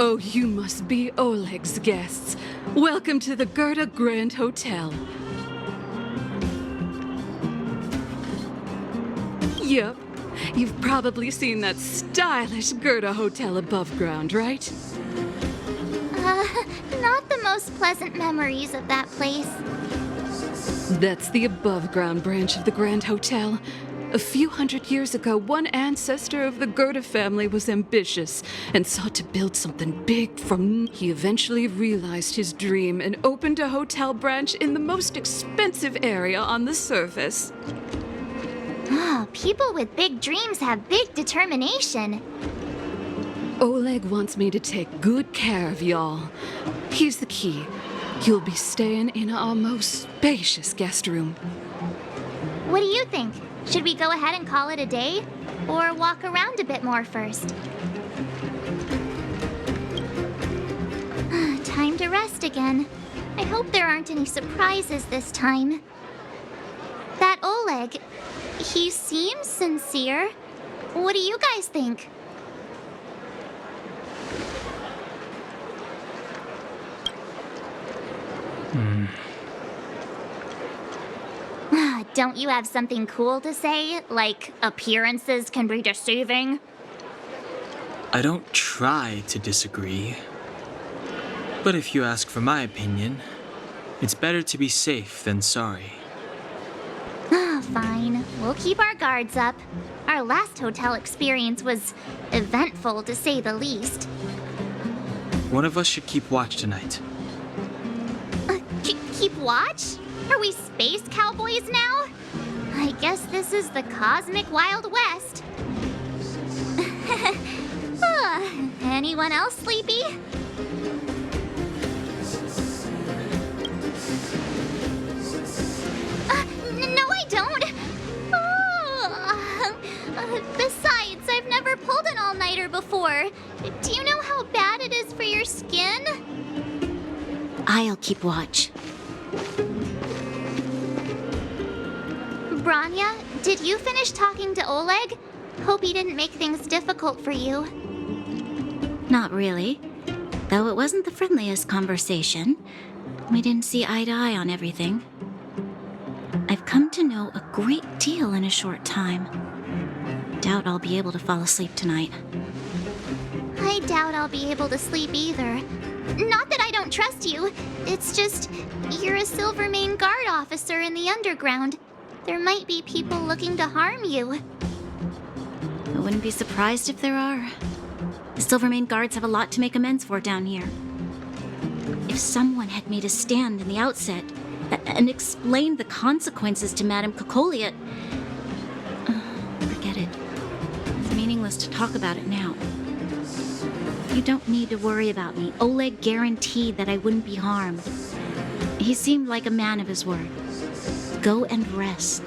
Oh, you must be Oleg's guests. Welcome to the Gerda Grand Hotel. Yup. You've probably seen that stylish Gerda Hotel above ground, right? Not the most pleasant memories of that place. That's the above-ground branch of the Grand Hotel. A few hundred years ago, one ancestor of the Gerda family was ambitious and sought to build something big from... He eventually realized his dream and opened a hotel branch in the most expensive area on the surface. Oh, people with big dreams have big determination. Oleg wants me to take good care of y'all. Here's the key. You'll be staying in our most spacious guest room. What do you think? Should we go ahead and call it a day? Or walk around a bit more first? Time to rest again. I hope there aren't any surprises this time. That Oleg, he seems sincere. What do you guys think? Don't you have something cool to say? Like, appearances can be deceiving? I don't try to disagree. But if you ask for my opinion, it's better to be safe than sorry. Fine. We'll keep our guards up. Our last hotel experience was eventful, to say the least. One of us should keep watch tonight. Keep watch? Are we space cowboys now? I guess this is the cosmic Wild West. Anyone else sleepy? No, I don't. Besides, I've never pulled an all-nighter before. Do you know how bad it is for your skin? I'll keep watch. Branya, did you finish talking to Oleg? Hope he didn't make things difficult for you. Not really. Though it wasn't the friendliest conversation. We didn't see eye to eye on everything. I've come to know a great deal in a short time. Doubt I'll be able to fall asleep tonight. I doubt I'll be able to sleep either. Not that I don't trust you. It's just, you're a Silvermane Guard officer in the underground. There might be people looking to harm you. I wouldn't be surprised if there are. The Silvermane Guards have a lot to make amends for down here. If someone had made a stand in the outset and explained the consequences to Madame Kokolia... forget it. It's meaningless to talk about it now. You don't need to worry about me. Oleg guaranteed that I wouldn't be harmed. He seemed like a man of his word. Go and rest.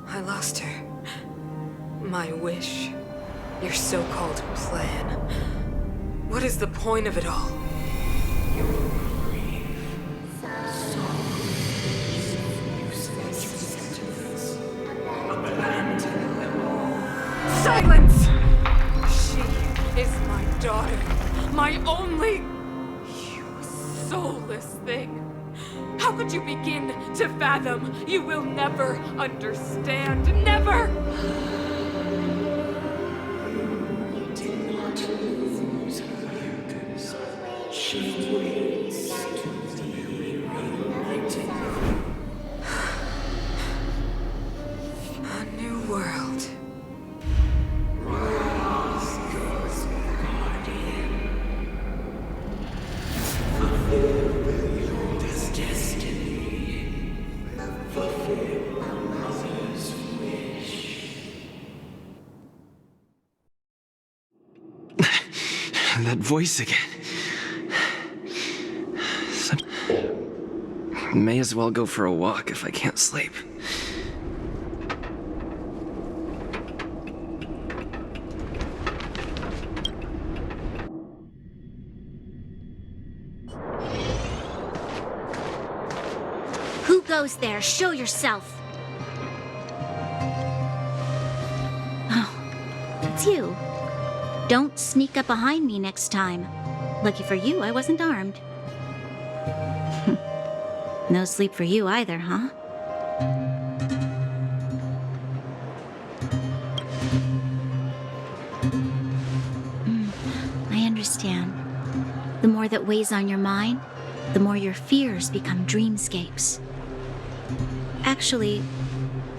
I lost her. My wish. Your so-called plan. What is the point of it all? Your grief. So Silence! She is my daughter. My only... You soulless thing. How could you begin to fathom? You will never understand. Never! You did not lose her. She waits to be reunited. A new world. Rise, God's guardian. Fulfill your destiny. Fulfill a mother's wish. That voice again. May as well go for a walk if I can't sleep. Who goes there? Show yourself! Oh, it's you. Don't sneak up behind me next time. Lucky for you, I wasn't armed. No sleep for you either, huh? I understand. The more that weighs on your mind, the more your fears become dreamscapes. Actually,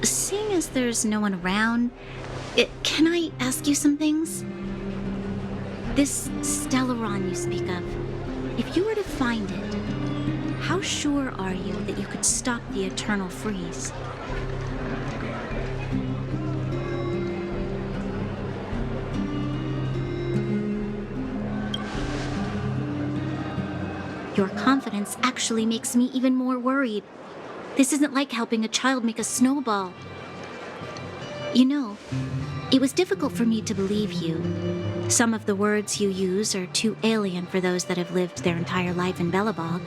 seeing as there's no one around, can I ask you some things? This Stellaron you speak of, if you were to find it, how sure are you that you could stop the eternal freeze? Your confidence actually makes me even more worried. This isn't like helping a child make a snowball. You know, it was difficult for me to believe you. Some of the words you use are too alien for those that have lived their entire life in Belobog.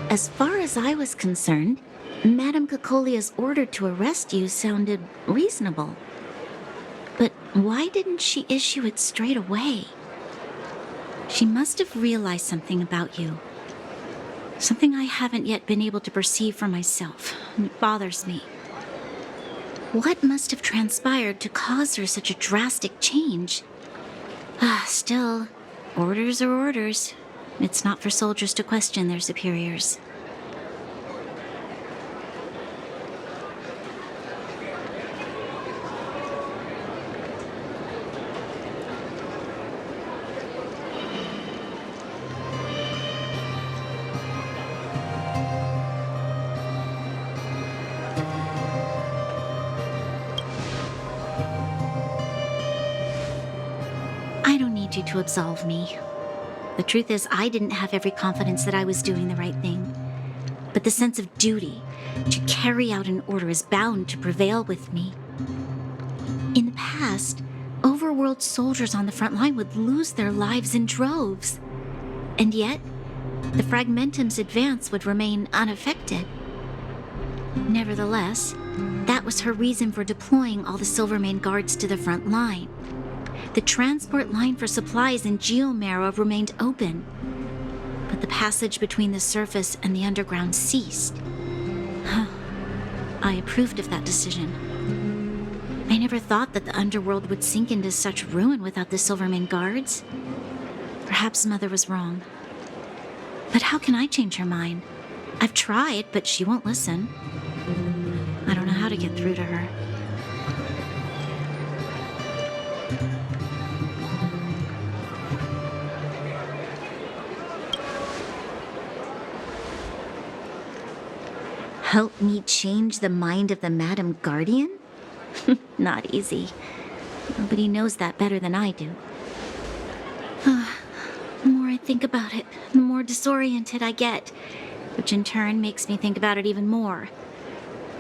As far as I was concerned, Madame Cocolia's order to arrest you sounded reasonable. But why didn't she issue it straight away? She must have realized something about you. Something I haven't yet been able to perceive for myself. It bothers me. What must have transpired to cause her such a drastic change? Still, orders are orders. It's not for soldiers to question their superiors. I don't need you to absolve me. The truth is, I didn't have every confidence that I was doing the right thing. But the sense of duty to carry out an order is bound to prevail with me. In the past, overworld soldiers on the front line would lose their lives in droves. And yet, the Fragmentum's advance would remain unaffected. Nevertheless, that was her reason for deploying all the Silvermane guards to the front line. The transport line for supplies in Geomera remained open, but the passage between the surface and the underground ceased. I approved of that decision. I never thought that the underworld would sink into such ruin without the Silvermane guards. Perhaps Mother was wrong. But how can I change her mind? I've tried, but she won't listen. I don't know how to get through to her. Help me change the mind of the Madam Guardian? Not easy. Nobody knows that better than I do. The more I think about it, the more disoriented I get, which in turn makes me think about it even more.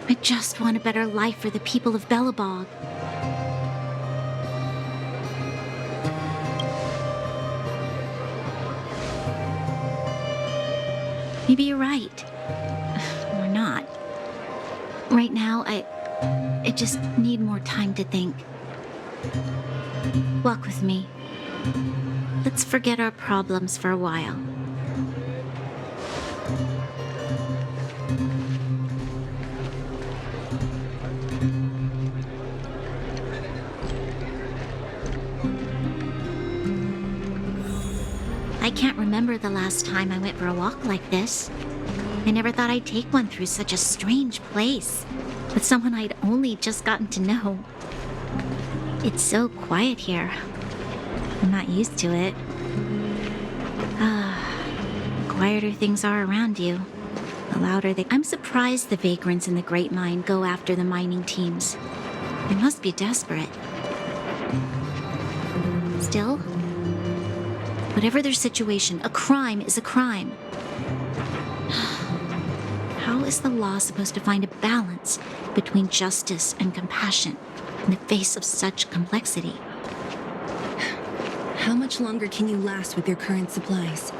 I just want a better life for the people of Belobog. Maybe you're right. Or not. Right now, I just need more time to think. Walk with me. Let's forget our problems for a while. I can't remember the last time I went for a walk like this. I never thought I'd take one through such a strange place, with someone I'd only just gotten to know. It's so quiet here. I'm not used to it. The quieter things are around you, the louder they... I'm surprised the vagrants in the Great Mine go after the mining teams. They must be desperate. Still, whatever their situation, a crime is a crime. How is the law supposed to find a balance between justice and compassion in the face of such complexity? How much longer can you last with your current supplies?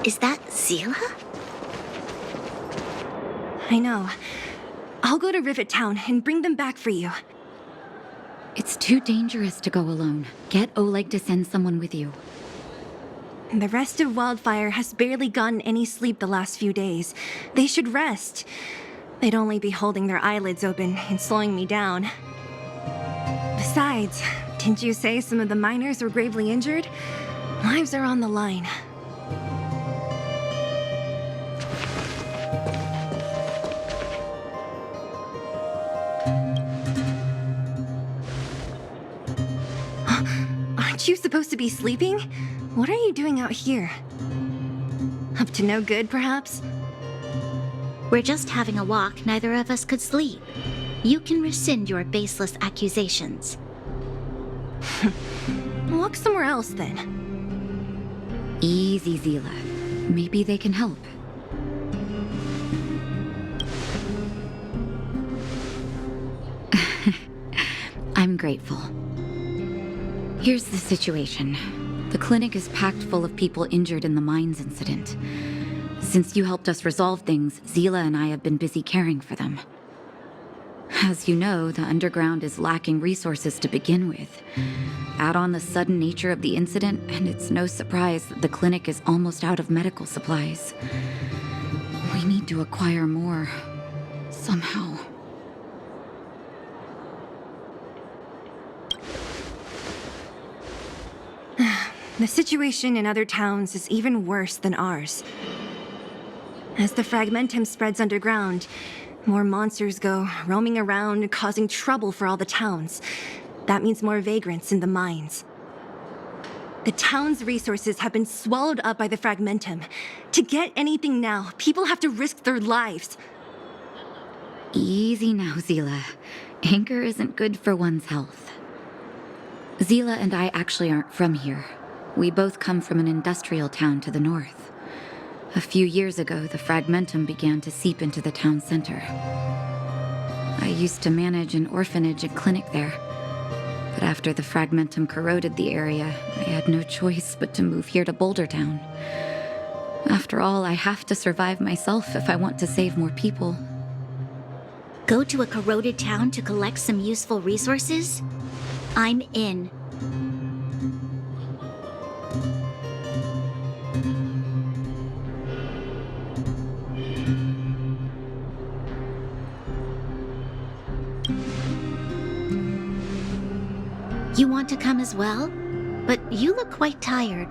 Is that Zila? I know. I'll go to Rivet Town and bring them back for you. It's too dangerous to go alone. Get Oleg to send someone with you. The rest of Wildfire has barely gotten any sleep the last few days. They should rest. They'd only be holding their eyelids open and slowing me down. Besides, didn't you say some of the miners were gravely injured? Lives are on the line. Aren't you supposed to be sleeping? What are you doing out here? Up to no good, perhaps? We're just having a walk. Neither of us could sleep. You can rescind your baseless accusations. Walk somewhere else, then. Easy, Zila. Maybe they can help. I'm grateful. Here's the situation. The clinic is packed full of people injured in the mines incident. Since you helped us resolve things, Zila and I have been busy caring for them. As you know, the underground is lacking resources to begin with. Add on the sudden nature of the incident, and it's no surprise that the clinic is almost out of medical supplies. We need to acquire more, somehow. The situation in other towns is even worse than ours. As the fragmentum spreads underground, more monsters go roaming around, causing trouble for all the towns. That means more vagrants in the mines. The town's resources have been swallowed up by the fragmentum. To get anything now, people have to risk their lives. Easy now, Zila. Anger isn't good for one's health. Zila and I actually aren't from here. We both come from an industrial town to the north. A few years ago, the fragmentum began to seep into the town center. I used to manage an orphanage and clinic there. But after the fragmentum corroded the area, I had no choice but to move here to Boulder Town. After all, I have to survive myself if I want to save more people. Go to a corroded town to collect some useful resources? I'm in. You want to come as well? But you look quite tired.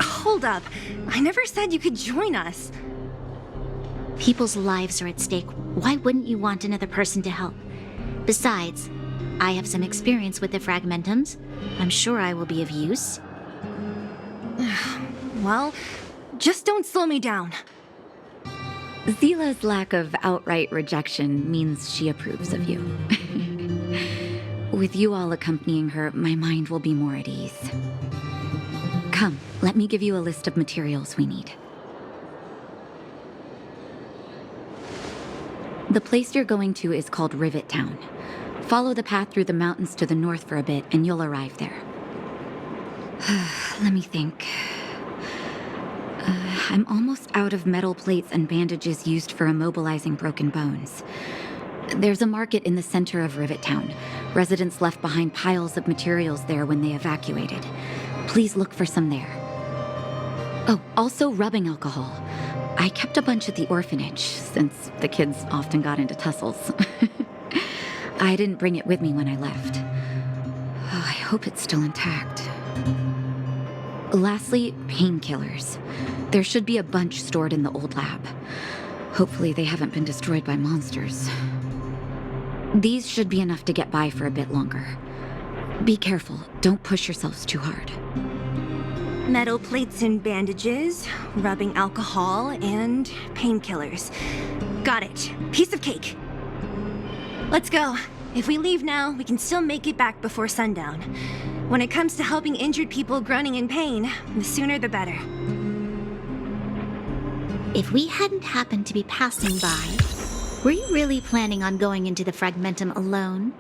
Hold up. I never said you could join us. People's lives are at stake. Why wouldn't you want another person to help? Besides, I have some experience with the fragmentums. I'm sure I will be of use. Well, just don't slow me down. Zila's lack of outright rejection means she approves of you. With you all accompanying her, my mind will be more at ease. Come, let me give you a list of materials we need. The place you're going to is called Rivet Town. Follow the path through the mountains to the north for a bit, and you'll arrive there. Let me think. I'm almost out of metal plates and bandages used for immobilizing broken bones. There's a market in the center of Rivet Town. Residents left behind piles of materials there when they evacuated. Please look for some there. Oh, also rubbing alcohol. I kept a bunch at the orphanage, since the kids often got into tussles. I didn't bring it with me when I left. Oh, I hope it's still intact. Lastly, painkillers. There should be a bunch stored in the old lab. Hopefully they haven't been destroyed by monsters. These should be enough to get by for a bit longer. Be careful, don't push yourselves too hard. Metal plates and bandages, rubbing alcohol, and painkillers. Got it. Piece of cake. Let's go. If we leave now, we can still make it back before sundown. When it comes to helping injured people groaning in pain, the sooner the better. If we hadn't happened to be passing by, were you really planning on going into the Fragmentum alone?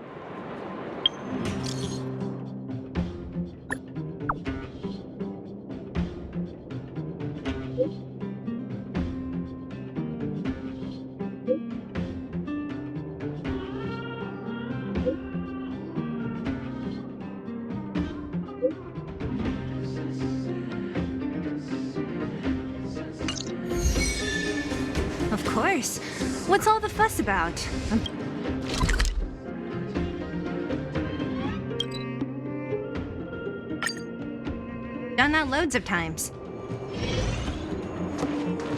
Of course. What's all the fuss about? Done that loads of times.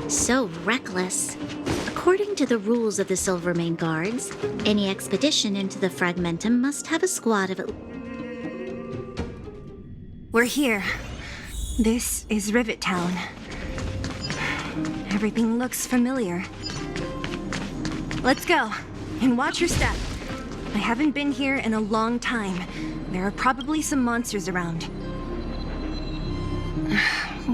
So reckless. According to the rules of the Silvermane Guards, any expedition into the Fragmentum must have a squad of We're here. This is Rivet Town. Everything looks familiar. Let's go. And watch your step. I haven't been here in a long time. There are probably some monsters around.